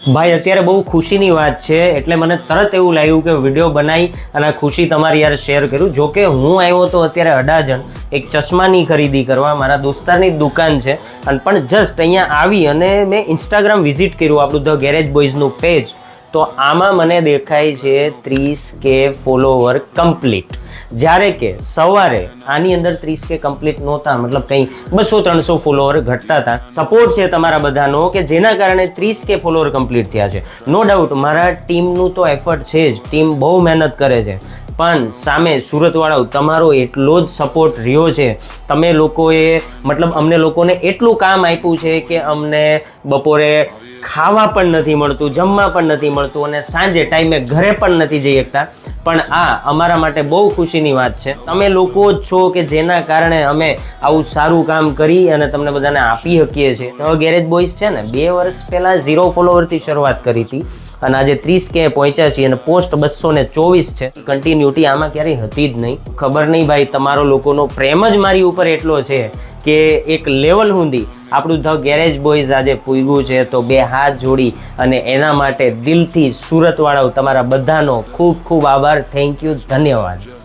ભાઈ અત્યારે બહુ ખુશીની વાત છે એટલે મને તરત એવું લાગ્યું કે વિડીયો બનાવી અને આ ખુશી તમારી યાર શેર કર્યું. જો કે હું આવ્યો તો અત્યારે અડાજણ એક ચશ્માની ખરીદી કરવા, મારા દોસ્તારની દુકાન છે અને પણ જસ્ટ અહીંયા આવી અને મેં ઇન્સ્ટાગ્રામ વિઝિટ કર્યું, આપણું ધ ગેરેજ બોયઝનું પેજ. તો આમાં મને દેખાય છે 30K ફોલોવર કમ્પ્લીટ, જ્યારે કે સવારે આની અંદર 30K કમ્પ્લીટ નહોતા, મતલબ કંઈ 200-300 ફોલોવર ઘટતા હતા. સપોર્ટ છે તમારા બધાનો કે જેના કારણે 30K ફોલોવર કમ્પ્લીટ થયા છે. નો ડાઉટ મારા ટીમનું તો એફર્ટ છે જ, ટીમ બહુ મહેનત કરે છે, પણ સામે સુરતવાળાઓ તમારો એટલો જ સપોર્ટ રહ્યો છે. તમે લોકોએ મતલબ અમને લોકોને એટલું કામ આપ્યું છે કે અમને બપોરે ખાવા પણ નથી મળતું, જમવા પણ નથી મળતું અને સાંજે ટાઈમે ઘરે પણ નથી જઈ શકતા. પણ આ અમારા માટે બહુ ખુશીની વાત છે. તમે લોકો જ છો કે જેના કારણે અમે આવું સારું કામ કરી અને તમને બધાને આપી શકીએ છીએ. હવે ગેરેજ બોયઝ છે ને 2 વર્ષ પહેલાં 0 ફોલોવરથી શરૂઆત કરી હતી અને આજે 30K પહોંચ્યા છીએ અને પોસ્ટ 224 છે. કન્ટિન્યુટી આમાં ક્યારેય હતી જ નહીં. ખબર નહીં ભાઈ, તમારો લોકોનો પ્રેમ જ મારી ઉપર એટલો છે કે એક લેવલ સુધી આપણું ધ ગેરેજ બોયઝ આજે પૂગ્યું છે. તો 2 હાથ જોડી અને એના માટે દિલથી સુરતવાળાઓ તમારા બધાનો ખૂબ ખૂબ આભાર. થેન્ક યુ, ધન્યવાદ.